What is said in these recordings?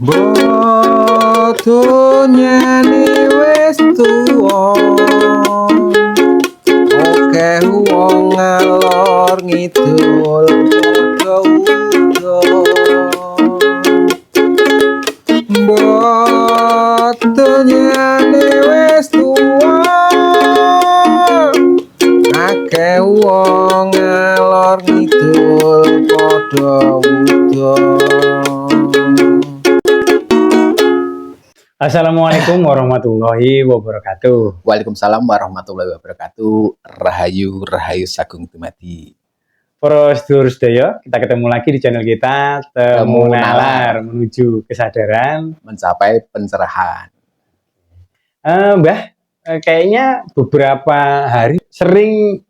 Bodohnya nih wes tuwa, oke wong ngalor ngidul padha udo. Bodohnya nih wes tuwa, akeh wong ngalor ngidul padha udo. Assalamualaikum warahmatullahi wabarakatuh. Waalaikumsalam warahmatullahi wabarakatuh. Rahayu Rahayu Sagung Dumadi. Para sedulur sedaya, kita ketemu lagi di channel kita Temu Nalar menuju kesadaran, mencapai pencerahan. Mbah, kayaknya beberapa hari sering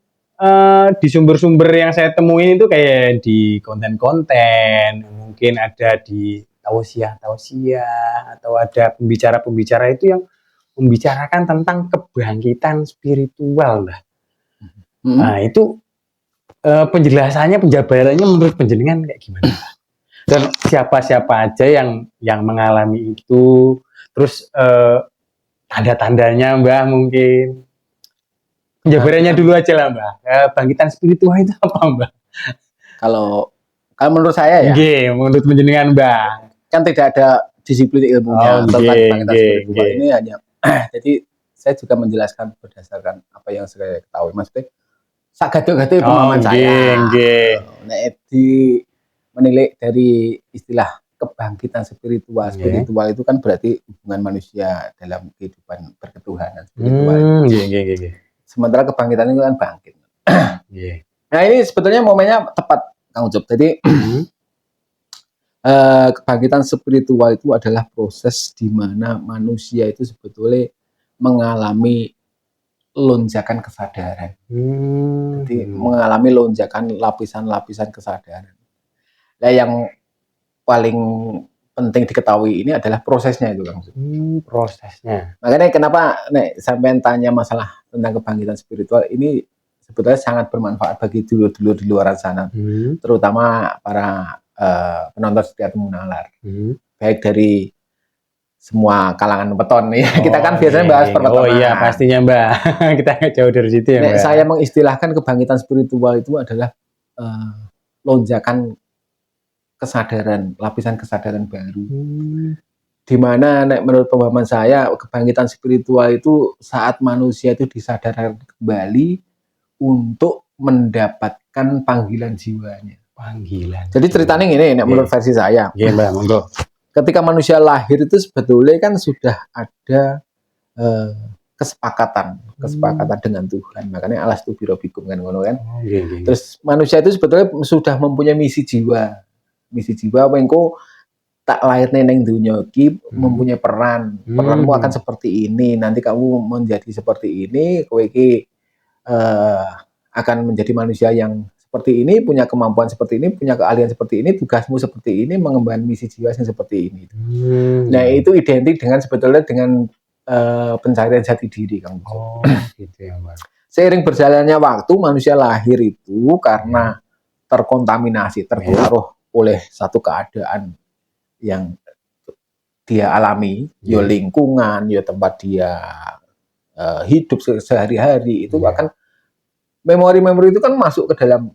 di sumber-sumber yang saya temuin itu kayak di konten-konten, mungkin ada di tausiah atau ada pembicara-pembicara itu yang membicarakan tentang kebangkitan spiritual, Mbah. Nah, itu penjelasannya, penjabarannya menurut penjenengan kayak gimana? Dan siapa-siapa aja yang mengalami itu, terus tanda-tandanya, Mbah, mungkin. Penjabarannya dulu aja lah, Mbah. Bangkitan spiritual itu apa, Mbah? Kalau menurut saya ya, menurut penjenengan, Mbah, kan tidak ada disiplin ilmunya tentang bangkitan spiritual ini hanya. Jadi saya juga menjelaskan berdasarkan apa yang saya ketahui, Maksudnya sakit-sakit pemahaman saya. Nek di menilik dari istilah kebangkitan spiritual. Spiritual itu kan berarti hubungan manusia dalam kehidupan berketuhanan spiritual. Sementara kebangkitan itu kan bangkit. Nah, ini sebetulnya momennya tepat, Kang Ucup. Jadi kebangkitan spiritual itu adalah proses di mana manusia itu sebetulnya mengalami lonjakan kesadaran. Jadi mengalami lonjakan lapisan-lapisan kesadaran. Nah, yang paling penting diketahui ini adalah prosesnya itu, Kang. Prosesnya. Makanya kenapa sampean tanya masalah tentang kebangkitan spiritual ini sebetulnya sangat bermanfaat bagi dulur-dulur di luar sana, terutama para penonton setia Temu Nalar, baik dari semua kalangan weton ya. Kita kan biasanya bahas perwetonan. Oh iya, pastinya, Mbak. Kita nggak jauh dari situ ya, Mbak. Saya mengistilahkan kebangkitan spiritual itu adalah lonjakan kesadaran, lapisan kesadaran baru. Di mana menurut pemahaman saya kebangkitan spiritual itu saat manusia itu disadarkan kembali untuk mendapatkan panggilan jiwanya. Jadi ceritanya gini, menurut versi saya. Iya, Mbak, monggo. Ketika manusia lahir itu sebetulnya kan sudah ada kesepakatan dengan Tuhan. Makanya alastu birobikum kan ngono kan. Terus manusia itu sebetulnya sudah mempunyai misi jiwa. Misi jiwa engko tak lahir neng dunia iki mempunyai peran. Peranmu akan seperti ini. Nanti kamu menjadi seperti ini, kowe iki akan menjadi manusia yang seperti ini, punya kemampuan seperti ini, punya keahlian seperti ini, tugasmu seperti ini, mengemban misi jiwa yang seperti ini. Nah, itu identik dengan sebetulnya dengan pencarian jati diri, Kang. Oh, gitu ya, Mbak. Seiring berjalannya waktu, manusia lahir itu karena terkontaminasi, terpengaruh oleh satu keadaan yang dia alami, ya lingkungan, ya tempat dia hidup sehari-hari, itu akan memori-memori itu kan masuk ke dalam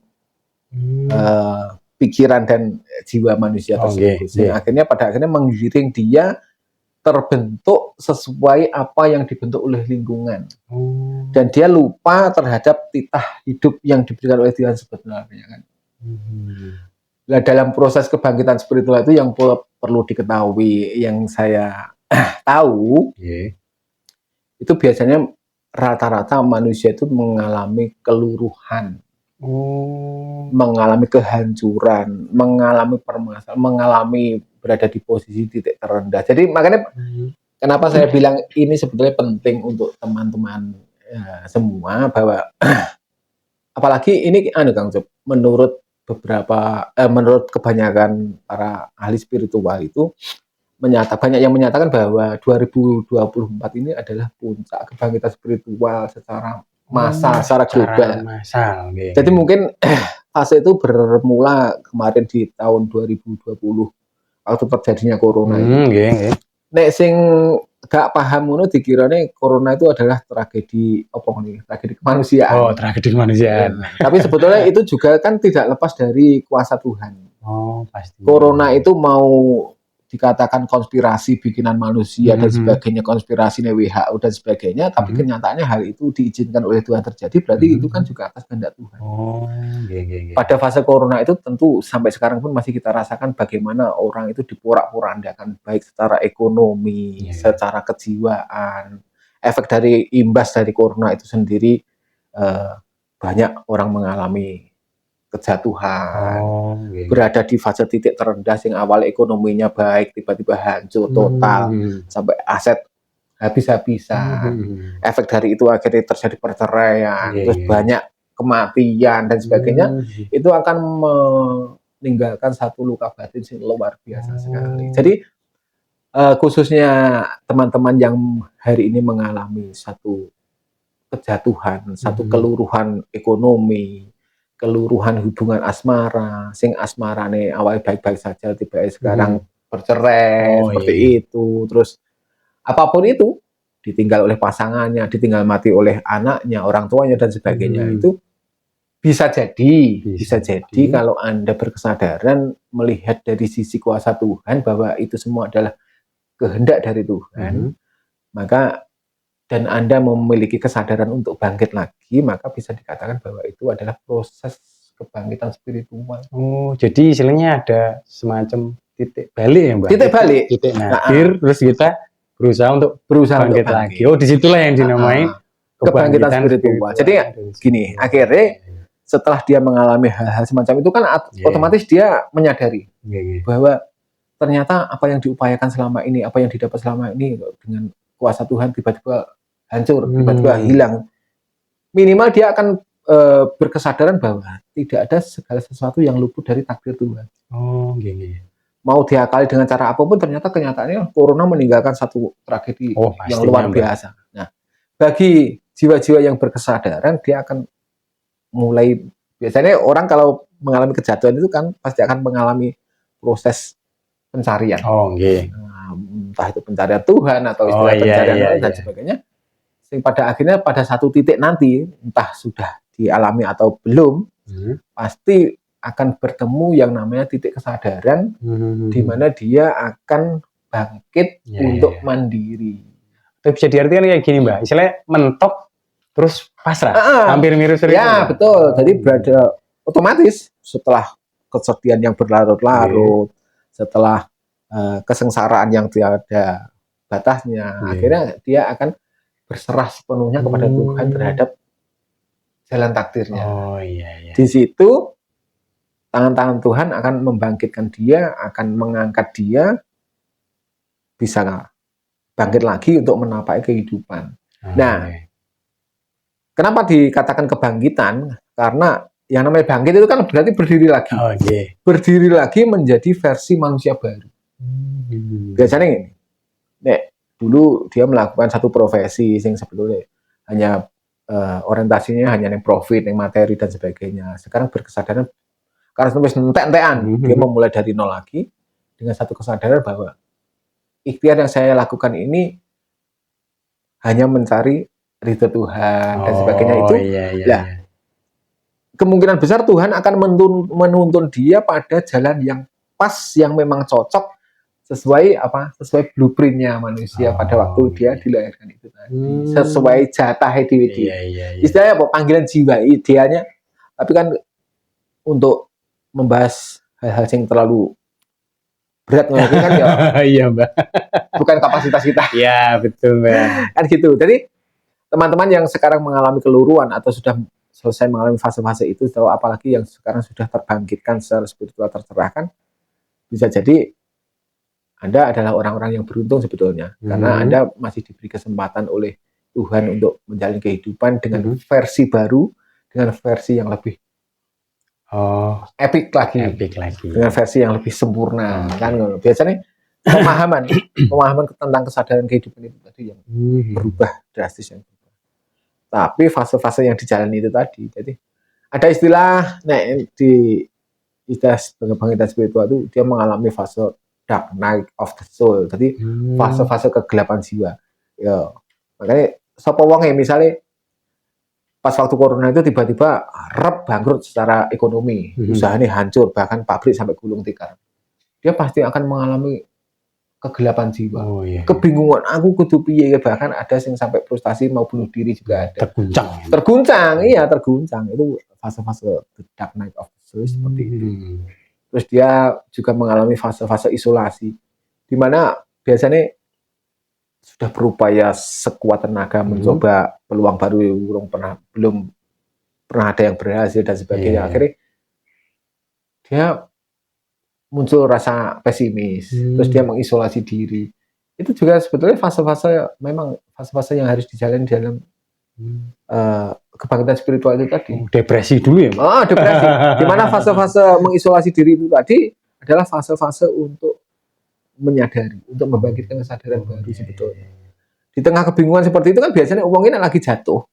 pikiran dan jiwa manusia tersebut. Akhirnya pada akhirnya menggiring dia terbentuk sesuai apa yang dibentuk oleh lingkungan. Dan dia lupa terhadap titah hidup yang diberikan oleh Tuhan sebenarnya kan. Nah, dalam proses kebangkitan spiritual itu yang perlu diketahui, yang saya tahu, itu biasanya rata-rata manusia itu mengalami keluruhan, mengalami kehancuran, mengalami permasalahan, mengalami berada di posisi titik terendah. Jadi makanya kenapa saya bilang ini sebetulnya penting untuk teman-teman semua, bahwa apalagi ini Kang Job, menurut kebanyakan para ahli spiritual itu banyak yang menyatakan bahwa 2024 ini adalah puncak kebangkitan spiritual secara massal, secara global. Jadi mungkin fase itu bermula kemarin di tahun 2020 waktu terjadinya corona itu. Nggih. Nek sing gak paham ngono dikirane corona itu adalah tragedi apa nih? Tragedi kemanusiaan. Oh, tragedi kemanusiaan. Tapi sebetulnya itu juga kan tidak lepas dari kuasa Tuhan. Oh, pasti. Corona itu mau dikatakan konspirasi bikinan manusia dan sebagainya, konspirasi WHO dan sebagainya, tapi kenyataannya hal itu diizinkan oleh Tuhan terjadi, berarti itu kan juga atas kehendak Tuhan. Oh, nggih. Pada fase corona itu tentu sampai sekarang pun masih kita rasakan bagaimana orang itu diporak-porandakan baik secara ekonomi, secara kejiwaan. Efek dari imbas dari corona itu sendiri banyak orang mengalami kejatuhan, berada di fase titik terendah yang awal ekonominya baik tiba-tiba hancur total sampai aset habis-habisan. Efek dari itu akhirnya terjadi perceraian, terus banyak kematian dan sebagainya. Itu akan meninggalkan satu luka batin yang luar biasa sekali. Jadi khususnya teman-teman yang hari ini mengalami satu kejatuhan, satu keluruhan ekonomi, keluruhan hubungan asmara, sing asmarane awal baik-baik saja tiba-tiba sekarang bercerai seperti itu, terus apapun itu ditinggal oleh pasangannya, ditinggal mati oleh anaknya, orang tuanya dan sebagainya, itu bisa jadi kalau Anda berkesadaran melihat dari sisi kuasa Tuhan bahwa itu semua adalah kehendak dari Tuhan, maka dan Anda memiliki kesadaran untuk bangkit lagi, maka bisa dikatakan bahwa itu adalah proses kebangkitan spiritual. Oh, jadi istilahnya ada semacam titik balik ya, Mbak? Titik balik. Titik nadir, terus kita berusaha untuk bangkit lagi. Oh, disitulah yang dinamai kebangkitan spiritual. Jadi gini, akhirnya setelah dia mengalami hal-hal semacam itu kan otomatis dia menyadari bahwa ternyata apa yang diupayakan selama ini, apa yang didapat selama ini dengan kuasa Tuhan tiba-tiba hancur, tiba-tiba hilang. Minimal dia akan berkesadaran bahwa tidak ada segala sesuatu yang luput dari takdir Tuhan. Oh, gini. Mau diakali dengan cara apapun, ternyata kenyataannya corona meninggalkan satu tragedi yang luar biasa. Nah, bagi jiwa-jiwa yang berkesadaran, dia akan mulai, biasanya orang kalau mengalami kejatuhan itu kan pasti akan mengalami proses pencarian. Oh, okay. Entah itu pencarian Tuhan atau istilah pencarian dan sebagainya. Sing pada akhirnya pada satu titik nanti, entah sudah dialami atau belum, pasti akan bertemu yang namanya titik kesadaran, di mana dia akan bangkit untuk mandiri. Itu bisa diartikan kayak gini, Mbak. Istilahnya mentok terus pasrah, hampir mirip seperti itu. Ya, betul. Jadi berada otomatis setelah kesedihan yang berlarut-larut, setelah kesengsaraan yang tiada batasnya, akhirnya dia akan berserah sepenuhnya kepada Tuhan terhadap jalan takdirnya. Oh iya. Di situ tangan-tangan Tuhan akan membangkitkan dia, akan mengangkat dia, bisa bangkit lagi untuk menapaki kehidupan. Nah, kenapa dikatakan kebangkitan? Karena yang namanya bangkit itu kan berarti berdiri lagi. Berdiri lagi menjadi versi manusia baru. Biasanya ini, dulu dia melakukan satu profesi yang sebetulnya hanya orientasinya hanya yang profit, yang materi dan sebagainya. Sekarang berkesadaran karena sampai entek-entekan, dia memulai dari nol lagi dengan satu kesadaran bahwa ikhtiar yang saya lakukan ini hanya mencari ridha Tuhan dan sebagainya itu. Kemungkinan besar Tuhan akan menuntun dia pada jalan yang pas, yang memang cocok sesuai blueprintnya manusia pada waktu dia dilahirkan itu tadi, sesuai jatah dia. Istilahnya apa? Panggilan jiwa idealnya. Tapi kan untuk membahas hal-hal yang terlalu berat mungkin kan ya. Iya, Mbak. Bukan kapasitas kita. Iya, betul, Mbak. Kan gitu. Jadi teman-teman yang sekarang mengalami keluruan atau sudah selesai mengalami fase-fase itu, atau apalagi yang sekarang sudah terbangkitkan secara spiritual, tercerahkan, bisa jadi Anda adalah orang-orang yang beruntung sebetulnya, karena Anda masih diberi kesempatan oleh Tuhan untuk menjalani kehidupan dengan versi baru, dengan versi yang lebih epic lagi, dengan versi yang lebih sempurna. Kan biasanya pemahaman tentang kesadaran kehidupan itu tadi yang berubah drastis, yang berubah. Tapi fase-fase yang dijalani itu tadi, jadi ada istilah di istilah bangkitan spiritual itu dia mengalami fase dark night of the soul. Jadi fase-fase kegelapan jiwa. Ya, makanya sapa wonge misalnya pas waktu corona itu tiba-tiba bangkrut secara ekonomi, usahanya hancur, bahkan pabrik sampai gulung tikar. Dia pasti akan mengalami kegelapan jiwa, kebingungan. Aku kudu piye, bahkan ada yang sampai frustasi mau bunuh diri juga ada. Terguncang, iya terguncang. Itu fase-fase the dark night of the soul seperti itu. Terus dia juga mengalami fase-fase isolasi, di mana biasanya sudah berupaya sekuat tenaga mencoba peluang baru, belum pernah ada yang berhasil dan sebagainya. Akhirnya dia muncul rasa pesimis, terus dia mengisolasi diri. Itu juga sebetulnya fase-fase, memang fase-fase yang harus dijalani dalam kebangkitan spiritual itu tadi. Depresi dulu ya? Depresi. Di mana fase-fase mengisolasi diri itu tadi adalah fase-fase untuk menyadari, untuk membangkitkan kesadaran baru sebetulnya. Di tengah kebingungan seperti itu kan biasanya uangnya lagi jatuh.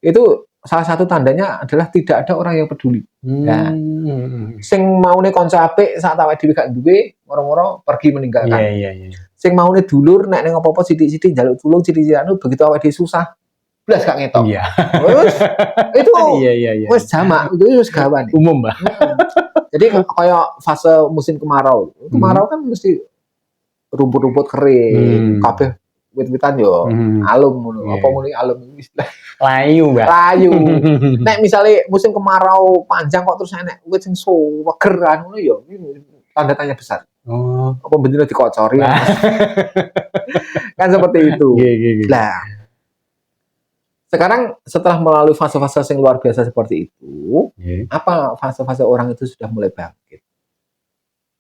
Itu salah satu tandanya adalah tidak ada orang yang peduli. Nah, sing maune kanca apik saat awake dhewe gak duwe, moro-moro pergi meninggalkan. Sing maune dulur nek ning apa-apa sithik-sithik njaluk tulung sithik-sithik begitu awake dhewe susah, blas gak ngetok. Itu wis jamak, itu wis gawan. Umum, Mbak. Jadi kayak fase musim kemarau. Kemarau kan mesti rumput-rumput kering, kabeh wit-witan yo alum ngono. Apa ngono alum istilah? Layu, Mbak. Layu. Nek misale musim kemarau panjang kok terus enek wit sing seger ngono yo, tanda tanya besar. Apa bener dikocori? Kan seperti itu. Nah, sekarang setelah melalui fase-fase yang luar biasa seperti itu, apa fase-fase orang itu sudah mulai bangkit?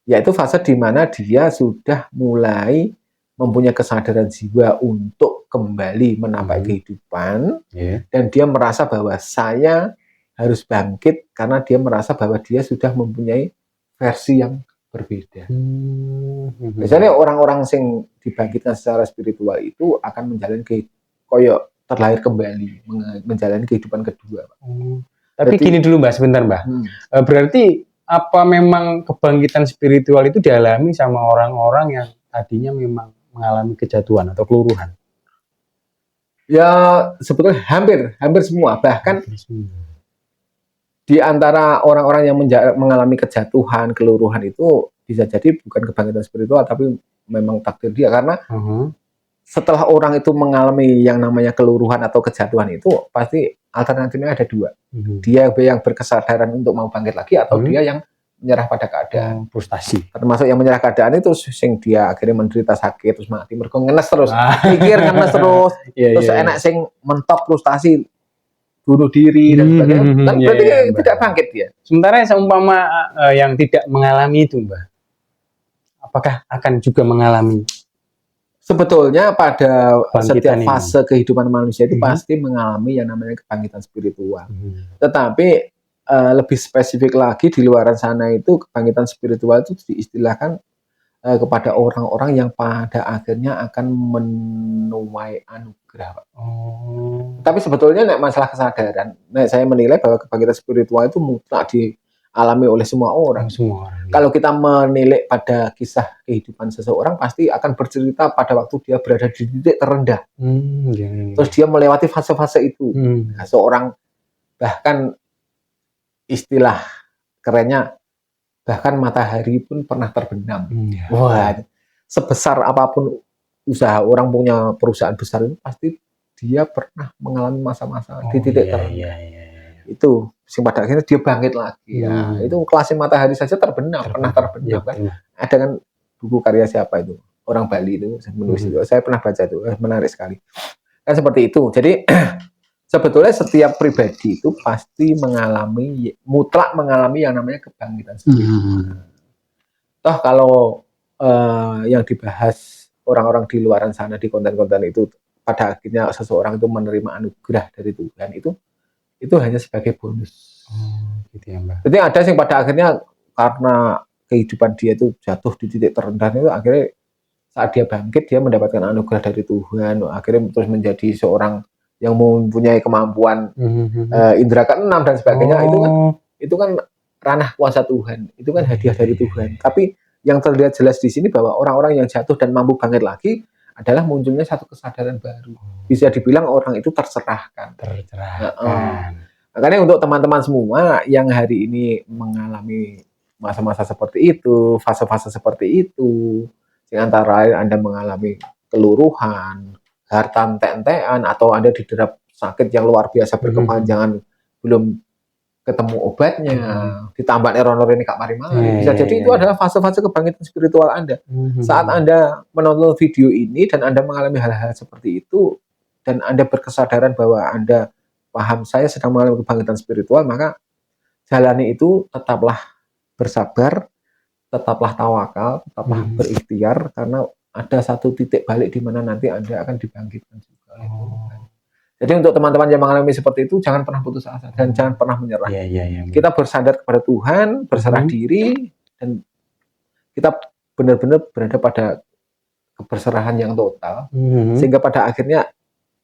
Yaitu fase di mana dia sudah mulai mempunyai kesadaran jiwa untuk kembali menampak kehidupan, dan dia merasa bahwa saya harus bangkit karena dia merasa bahwa dia sudah mempunyai versi yang berbeda. Misalnya orang-orang yang dibangkitkan secara spiritual itu akan menjalani koyo terlahir kembali, menjalani kehidupan kedua. Tapi berarti, gini dulu Mbak, sebentar Mbak. Berarti apa memang kebangkitan spiritual itu dialami sama orang-orang yang tadinya memang mengalami kejatuhan atau keluruhan? Ya sebetulnya hampir semua. Bahkan di antara orang-orang yang mengalami kejatuhan, keluruhan itu bisa jadi bukan kebangkitan spiritual, tapi memang takdir dia. Karena setelah orang itu mengalami yang namanya keluruhan atau kejatuhan itu, pasti alternatifnya ada dua. Dia yang berkesadaran untuk mau bangkit lagi, atau dia yang menyerah pada keadaan. Frustasi. Termasuk yang menyerah keadaan itu sing dia akhirnya menderita sakit terus mati, mergo ngenes terus, pikir ngenes terus, terus enak sing mentok frustasi, bunuh diri dan sebagainya. Kan berarti tidak bangkit dia. Sementara seumpama yang tidak mengalami itu, Mbak, apakah akan juga mengalami? Sebetulnya pada setiap fase kehidupan manusia itu pasti mengalami yang namanya kebangkitan spiritual. Tetapi lebih spesifik lagi di luar sana itu kebangkitan spiritual itu diistilahkan kepada orang-orang yang pada akhirnya akan menuai anugerah. Tapi sebetulnya nek masalah kesadaran, saya menilai bahwa kebangkitan spiritual itu mutlak dialami oleh semua orang. Kalau kita menilik pada kisah kehidupan seseorang, pasti akan bercerita pada waktu dia berada di titik terendah. Terus dia melewati fase-fase itu. Nah, seorang bahkan istilah kerennya, bahkan matahari pun pernah terbenam. Wah, sebesar apapun usaha orang punya perusahaan besar itu, pasti dia pernah mengalami masa-masa di titik terendah. Itu pada akhirnya dia bangkit lagi. Ya, itu kelasnya matahari saja terbenam, pernah terbenam kan. Ada kan buku karya siapa itu? Orang Bali itu, menulis itu. Saya pernah baca itu, menarik sekali. Kan seperti itu. Jadi sebetulnya setiap pribadi itu pasti mutlak mengalami yang namanya kebangkitan spiritual. Toh kalau yang dibahas orang-orang di luaran sana di konten-konten itu, pada akhirnya seseorang itu menerima anugerah dari Tuhan, itu hanya sebagai bonus. Gitu ya, Mbak. Jadi ada yang pada akhirnya karena kehidupan dia itu jatuh di titik terendah itu, akhirnya saat dia bangkit dia mendapatkan anugerah dari Tuhan, akhirnya terus menjadi seorang yang mempunyai kemampuan indera keenam dan sebagainya. Itu kan ranah kuasa Tuhan, itu kan hadiah dari Tuhan. Tapi yang terlihat jelas di sini bahwa orang-orang yang jatuh dan mampu bangkit lagi adalah munculnya satu kesadaran baru. Bisa dibilang orang itu tercerahkan. Makanya untuk teman-teman semua yang hari ini mengalami masa-masa seperti itu, fase-fase seperti itu, yang antara lain Anda mengalami keluruhan, hartan entek-entekan, atau Anda diderap sakit yang luar biasa berkepanjangan, belum ketemu obatnya, ditambah error ini Kak Marimari. Bisa jadi itu adalah fase-fase kebangkitan spiritual Anda. Saat Anda menonton video ini dan Anda mengalami hal-hal seperti itu, dan Anda berkesadaran bahwa Anda paham saya sedang mengalami kebangkitan spiritual, maka jalani itu tetaplah bersabar, tetaplah tawakal, tetaplah berikhtiar, karena ada satu titik balik di mana nanti Anda akan dibangkitkan juga oleh Tuhan. Jadi untuk teman-teman yang mengalami seperti itu, jangan pernah putus asa dan jangan pernah menyerah. Kita bersandar kepada Tuhan, berserah diri, dan kita benar-benar berada pada keberserahan yang total, sehingga pada akhirnya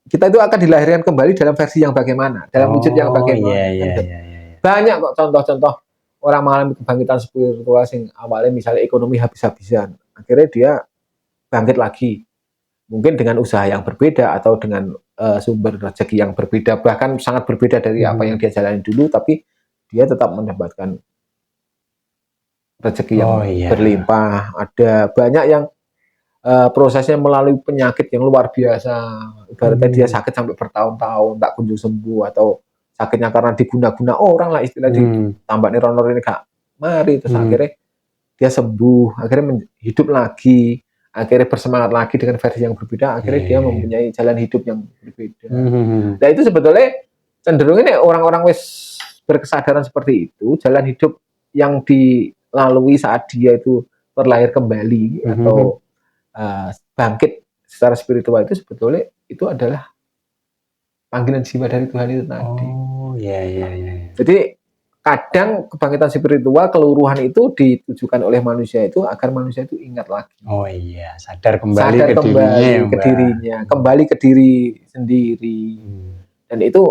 kita itu akan dilahirkan kembali dalam versi yang bagaimana, dalam wujud yang bagaimana. Banyak kok contoh-contoh orang mengalami kebangkitan spiritual yang awalnya misalnya ekonomi habis-habisan, akhirnya dia bangkit lagi, mungkin dengan usaha yang berbeda atau dengan sumber rezeki yang berbeda, bahkan sangat berbeda dari apa yang dia jalani dulu, tapi dia tetap mendapatkan rezeki yang berlimpah. Ada banyak yang prosesnya melalui penyakit yang luar biasa, ibaratnya dia sakit sampai bertahun-tahun tak kunjung sembuh, atau sakitnya karena diguna-guna orang lah istilah, ditambah niror ini Kak Mari, terus akhirnya dia sembuh, akhirnya hidup lagi, akhirnya bersemangat lagi dengan versi yang berbeda, akhirnya dia mempunyai jalan hidup yang berbeda. Nah itu sebetulnya cenderung ini orang-orang wis berkesadaran seperti itu, jalan hidup yang dilalui saat dia itu terlahir kembali atau bangkit secara spiritual itu sebetulnya itu adalah panggilan jiwa dari Tuhan itu tadi. Jadi kadang kebangkitan spiritual, keluruhan itu ditujukan oleh manusia itu agar manusia itu ingat lagi. Sadar kembali ke dirinya, kembali ke diri sendiri. Dan itu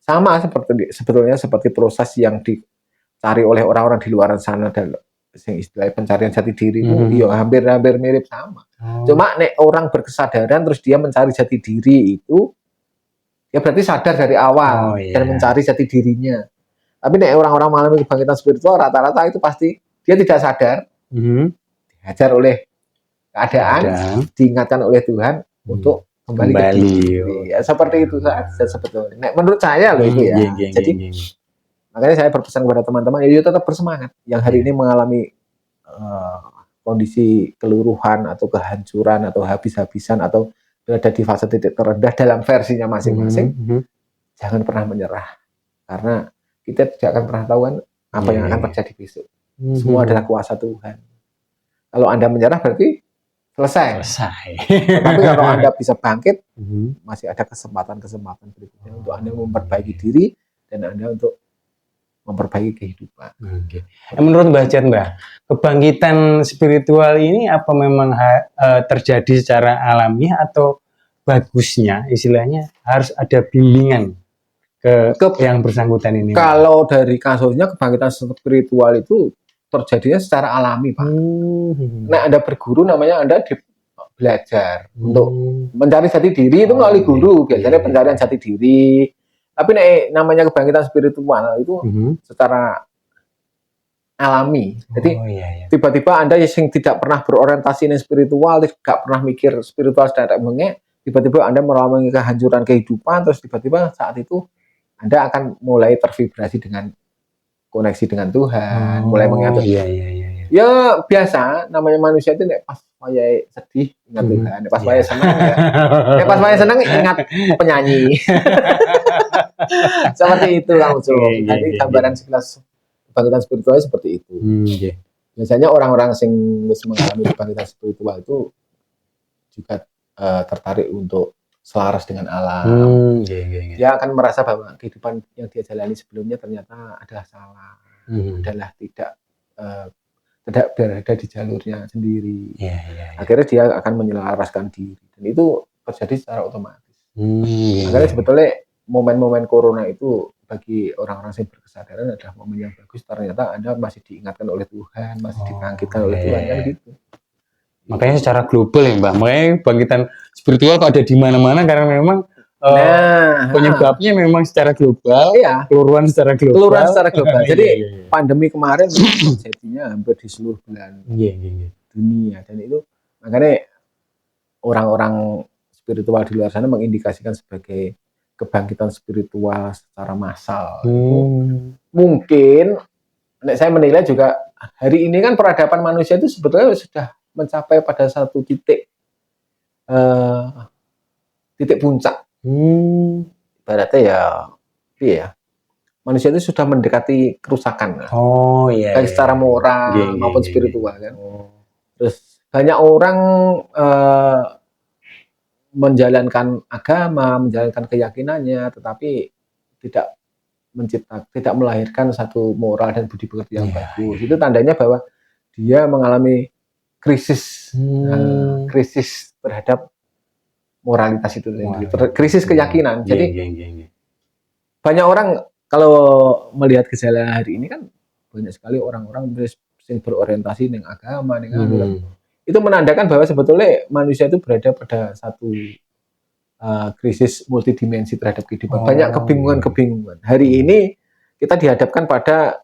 sama sebetulnya seperti proses yang dicari oleh orang-orang di luar sana, dan istilah pencarian jati diri itu hampir mirip sama. Cuma nek orang berkesadaran terus dia mencari jati diri itu, ya berarti sadar dari awal dan mencari jati dirinya. Tapi nek orang-orang mengalami kebangkitan spiritual, rata-rata itu pasti dia tidak sadar, dihajar oleh keadaan, diingatkan oleh Tuhan untuk kembali ke diri. Ya, seperti itu saja sebetulnya. Nek menurut saya loh itu ya. Jadi makanya saya berpesan kepada teman-teman, ya tetap bersemangat. Yang hari ini mengalami kondisi keluruhan atau kehancuran atau habis-habisan atau berada di fase titik terendah dalam versinya masing-masing, jangan pernah menyerah. Karena kita tidak akan pernah tahu kan apa yang akan terjadi besok. Semua adalah kuasa Tuhan. Kalau Anda menyerah berarti selesai. Tapi kalau Anda bisa bangkit, masih ada kesempatan-kesempatan berikutnya untuk Anda memperbaiki diri dan Anda untuk memperbaiki kehidupan. Menurut Mbah Jat, kebangkitan spiritual ini apa memang terjadi secara alamiah atau bagusnya istilahnya harus ada bimbingan ke yang bersangkutan ini? Kalau dari kasusnya kebangkitan spiritual itu terjadinya secara alami, Pak. Nah, Anda berguru namanya Anda belajar untuk mencari jati diri itu melalui guru, biasanya pencarian jati diri. Tapi namanya kebangkitan spiritual itu secara alami. Jadi tiba-tiba Anda yang tidak pernah berorientasi dengan spiritual, tidak pernah mikir spiritual secara mengek, tiba-tiba Anda mengalami kehancuran kehidupan, terus tiba-tiba saat itu Anda akan mulai tervibrasi dengan koneksi dengan Tuhan, mulai mengingat. Ya biasa, namanya manusia itu pas saya sedih ingat Tuhan, pas saya senang ya. Pas saya senang ingat penyanyi. Seperti itu langsung. Jadi gambaran sekilas kebangkitan spiritual seperti itu. Biasanya orang-orang yang mengalami kebangkitan spiritual itu juga tertarik untuk selaras dengan alam. Dia akan merasa bahwa kehidupan yang dia jalani sebelumnya ternyata adalah salah, adalah tidak berada di jalurnya sendiri. Akhirnya dia akan menyelaraskan diri, dan itu terjadi secara otomatis. Makanya sebetulnya momen-momen corona itu bagi orang-orang yang berkesadaran adalah momen yang bagus, ternyata Anda masih diingatkan oleh Tuhan, masih dibangkitkan oleh Tuhan, kan gitu. Makanya secara global ya Mbak, makanya bangkitan spiritual kok ada di mana-mana karena memang penyebabnya memang secara global, keluruhan secara global. Jadi pandemi kemarin terjadinya hampir di seluruh belahan dunia, dan itu makanya orang-orang spiritual di luar sana mengindikasikan sebagai kebangkitan spiritual secara massal. Mungkin saya menilai juga hari ini kan peradaban manusia itu sebetulnya sudah mencapai pada satu titik puncak. Ibaratnya ya manusia itu sudah mendekati kerusakan. Baik secara moral maupun spiritual kan. Terus banyak orang menjalankan agama, menjalankan keyakinannya, tetapi tidak melahirkan satu moral dan budi pekerti yang bagus. Itu tandanya bahwa dia mengalami krisis terhadap moralitas itu sendiri, krisis keyakinan. Jadi banyak orang kalau melihat gejala hari ini kan banyak sekali orang-orang yang berorientasi dengan agama, itu menandakan bahwa sebetulnya manusia itu berada pada satu krisis multidimensi terhadap kehidupan. Banyak kebingungan. Hari ini kita dihadapkan pada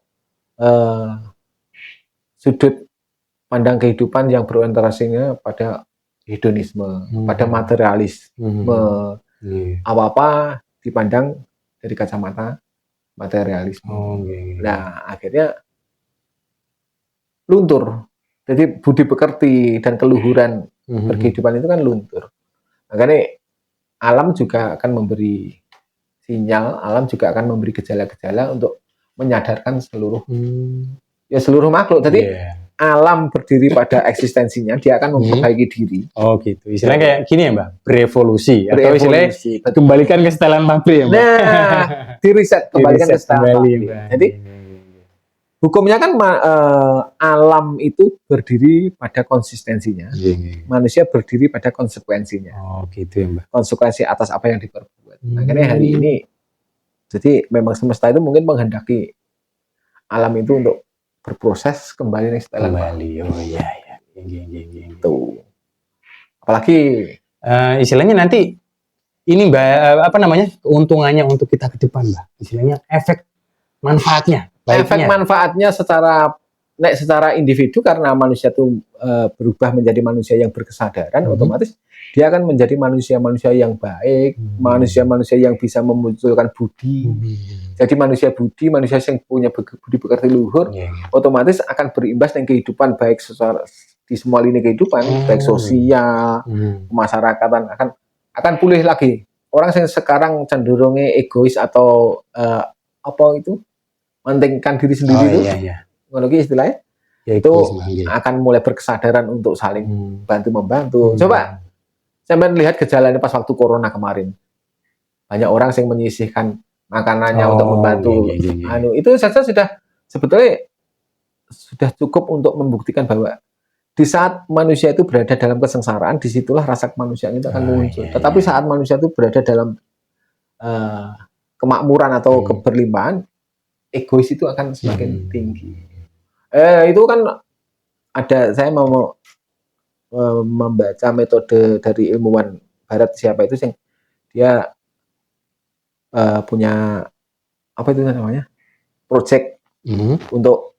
sudut pandang kehidupan yang berorientasinya pada hedonisme, pada materialisme. Apa-apa dipandang dari kacamata materialisme. Nah, akhirnya luntur. Jadi budi pekerti dan keluhuran berkehidupan itu kan luntur. Makanya alam juga akan memberi sinyal, alam juga akan memberi gejala-gejala untuk menyadarkan seluruh makhluk. Jadi alam berdiri pada eksistensinya, dia akan memperbaiki diri. Gitu. Istilahnya kayak gini ya Mbak, berevolusi. Atau istilahnya kembalikan ke setelan pabrik ya Mbak. Nah, diriset, kembalikan ke setelan pabrik. Jadi hukumnya kan alam itu berdiri pada konsistensinya, manusia berdiri pada konsekuensinya. Gitu ya Mbak. Konsekuensi atas apa yang diperbuat. Makanya hari ini, jadi memang semesta itu mungkin menghendaki alam itu untuk berproses kembali nih setelah Tuh. Apalagi istilahnya nanti ini Mbak, keuntungannya untuk kita ke depan Mbak. Istilahnya efek manfaatnya. Efek manfaatnya secara individu, karena manusia itu berubah menjadi manusia yang berkesadaran, otomatis dia akan menjadi manusia-manusia yang baik, manusia-manusia yang bisa memunculkan budi. Jadi manusia yang punya budi pekerti luhur, otomatis akan berimbas dengan kehidupan baik di semua lini kehidupan, baik sosial, kemasyarakatan akan pulih lagi. Orang yang sekarang cenderungnya egois atau mementingkan diri sendiri istilahnya itu akan mulai berkesadaran untuk saling bantu-membantu. Coba saya lihat gejalanya pas waktu corona kemarin, banyak orang yang menyisihkan makanannya untuk membantu. Itu saja sebetulnya sudah cukup untuk membuktikan bahwa di saat manusia itu berada dalam kesengsaraan, disitulah rasa kemanusiaan itu akan muncul. Tetapi saat manusia itu berada dalam kemakmuran atau keberlimpahan, egois itu akan semakin tinggi. Itu kan saya mau membaca metode dari ilmuwan Barat, siapa itu yang dia punya project untuk,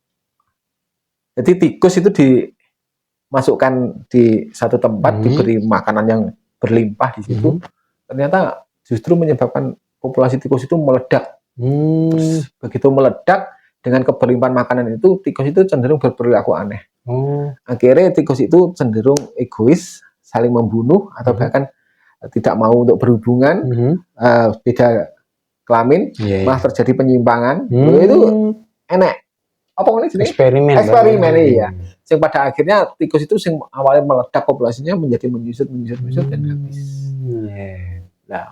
jadi tikus itu dimasukkan di satu tempat, diberi makanan yang berlimpah di situ, ternyata justru menyebabkan populasi tikus itu meledak. Terus begitu meledak, dengan keberlimpahan makanan itu, tikus itu cenderung berperilaku aneh. Akhirnya tikus itu cenderung egois, saling membunuh, atau bahkan tidak mau untuk berhubungan, beda kelamin, malah terjadi penyimpangan. Itu enak. Eksperimen iya. Sing pada akhirnya tikus itu sing awalnya meledak populasinya menjadi menyusut dan habis. Nah,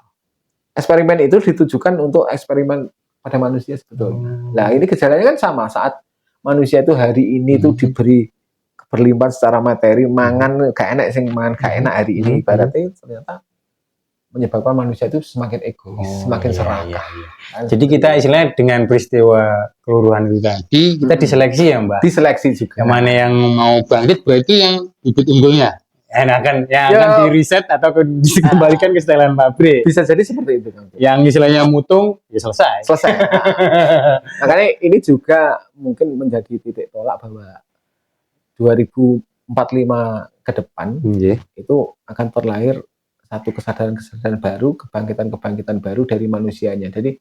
eksperimen itu ditujukan untuk eksperimen pada manusia sebetulnya. Nah, ini gejalanya kan sama, saat manusia itu hari ini itu diberi keberlimpahan secara materi, mangan gak enak hari ini, ibaratnya ternyata menyebabkan manusia itu semakin egois, semakin serakah. Kan? Jadi kita istilahnya dengan peristiwa keluruhan itu tadi, kita diseleksi ya Mbak? Diseleksi juga. Yang mana yang mau bangkit berarti yang bibit unggulnya. Akan diriset atau dikembalikan ke setelan pabrik. Bisa jadi seperti itu. Yang istilahnya mutung, ya selesai. Makanya ini juga mungkin menjadi titik tolak bahwa 2045 ke depan itu akan terlahir satu kesadaran baru, kebangkitan baru dari manusianya. Jadi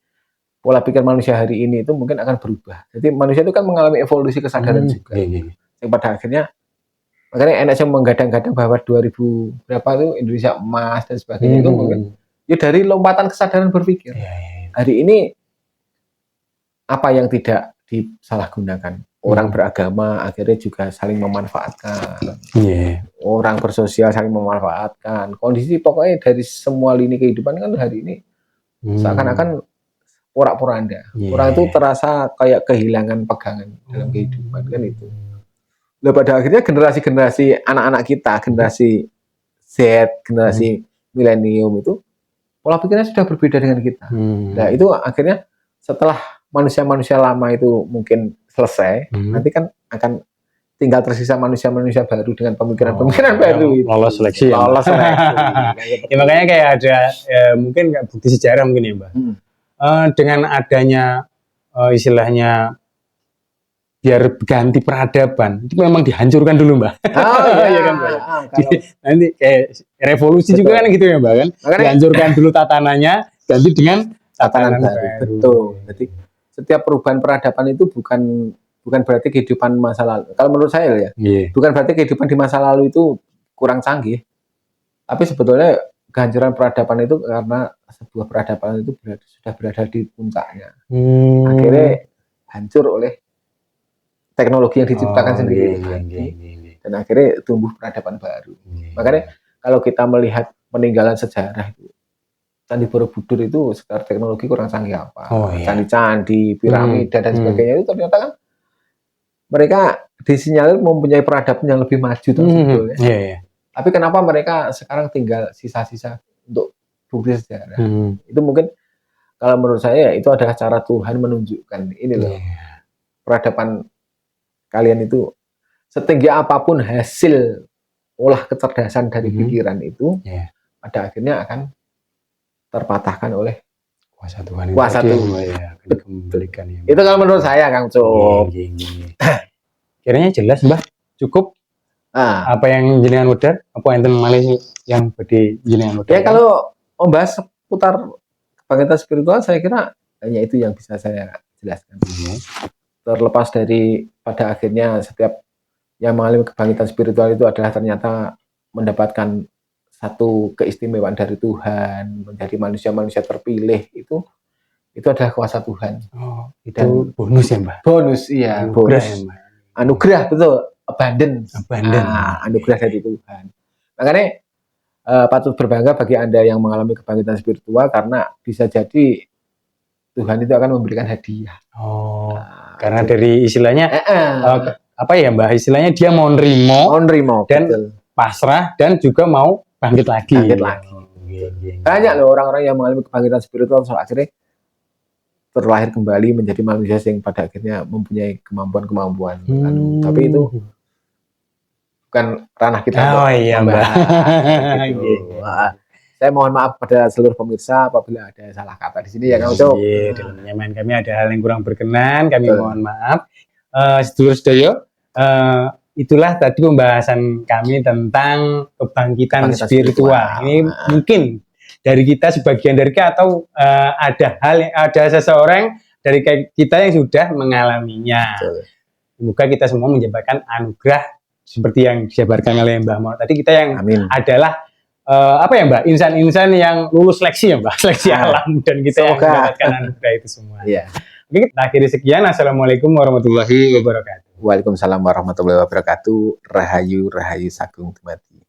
pola pikir manusia hari ini itu mungkin akan berubah. Jadi manusia itu kan mengalami evolusi kesadaran juga. Yang pada akhirnya makanya enak saya menggadang-gadang bahwa 2000 berapa itu Indonesia emas dan sebagainya itu mungkin ya dari lompatan kesadaran berpikir. Hari ini apa yang tidak disalahgunakan? Orang beragama akhirnya juga saling memanfaatkan. Orang bersosial saling memanfaatkan. Kondisi pokoknya dari semua lini kehidupan kan hari ini seakan-akan porak-poranda. Orang itu terasa kayak kehilangan pegangan dalam kehidupan kan itu. Nah, pada akhirnya generasi-generasi anak-anak kita, generasi Z, generasi milenium itu pola pikirnya sudah berbeda dengan kita. Nah, itu akhirnya setelah manusia-manusia lama itu mungkin selesai, nanti kan akan tinggal tersisa manusia-manusia baru dengan pemikiran-pemikiran baru. Lolos seleksi. Lolos seleksi. Ya, makanya kayak ada mungkin bukti sejarah mungkin ya, Mbak. Dengan adanya istilahnya biar ganti peradaban itu memang dihancurkan dulu Mbak. Iya kan Mbak. Jadi, nanti kayak revolusi juga kan gitu ya Mbak kan. Makanya, dihancurkan dulu tatanannya ganti dengan tatanan baru. Betul. Jadi setiap perubahan peradaban itu bukan berarti kehidupan masa lalu. Kalau menurut saya ya, bukan berarti kehidupan di masa lalu itu kurang canggih. Tapi sebetulnya kehancuran peradaban itu karena sebuah peradaban itu sudah berada di puncaknya. Akhirnya hancur oleh teknologi yang diciptakan sendiri. Dan akhirnya tumbuh peradaban baru. Makanya kalau kita melihat peninggalan sejarah itu, Candi Borobudur itu secara teknologi kurang canggih apa. Candi-candi, piramida dan sebagainya itu ternyata kan mereka disinyalir mempunyai peradaban yang lebih maju sebetulnya. Tapi kenapa mereka sekarang tinggal sisa-sisa untuk bukti sejarah? Itu mungkin kalau menurut saya itu adalah cara Tuhan menunjukkan ini loh. Peradaban kalian itu setinggi apapun hasil olah kecerdasan dari pikiran itu, pada akhirnya akan terpatahkan oleh kuasa Tuhan. Kuasa Tuhan. Kembalikan ya. Itu kalau menurut saya, Kang Cuk. Kiranya jelas, Mbah. Cukup. Apa yang jenengan wedar, apa enten malih yang bedi jenengan wedar. Ya kalau membahas seputar kebangkitan spiritual, saya kira hanya itu yang bisa saya jelaskan. Terlepas dari pada akhirnya setiap yang mengalami kebangkitan spiritual itu adalah ternyata mendapatkan satu keistimewaan dari Tuhan, menjadi manusia-manusia terpilih, itu adalah kuasa Tuhan. Itu bonus ya Mbak? Bonus, iya. Anugerah bonus. ya Mbak? Anugerah, betul. Abundance. Anugerah dari Tuhan. Makanya patut berbangga bagi Anda yang mengalami kebangkitan spiritual, karena bisa jadi Tuhan itu akan memberikan hadiah. Karena dari istilahnya apa ya Mbak? Istilahnya dia mau nerimo dan pasrah dan juga mau bangkit lagi. Banyak loh orang-orang yang mengalami kebangkitan spiritual soal akhirnya terlahir kembali menjadi manusia yang pada akhirnya mempunyai kemampuan-kemampuan. Tapi itu bukan ranah kita. Iya Mbak. Gitu. Saya mohon maaf pada seluruh pemirsa apabila ada salah kata di sini ya Kang Cuk. Dalam penyampaian kami ada hal yang kurang berkenan, kami mohon maaf. Sedulur-sedulur, itulah tadi pembahasan kami tentang kebangkitan spiritual. Ini mungkin dari kita, sebagian dari kita, atau ada seseorang dari kita yang sudah mengalaminya. Semoga kita semua menjabarkan anugerah seperti yang dijabarkan oleh Mbah Maul. Tadi kita yang adalah apa ya Mbak, insan-insan yang lulus seleksi ya Mbak, seleksi alam, dan kita yang mendapatkan anugerah itu semua. Oke, kita akhiri sekian. Assalamualaikum warahmatullahi wabarakatuh. Waalaikumsalam warahmatullahi wabarakatuh. Rahayu Sagung Dumadi.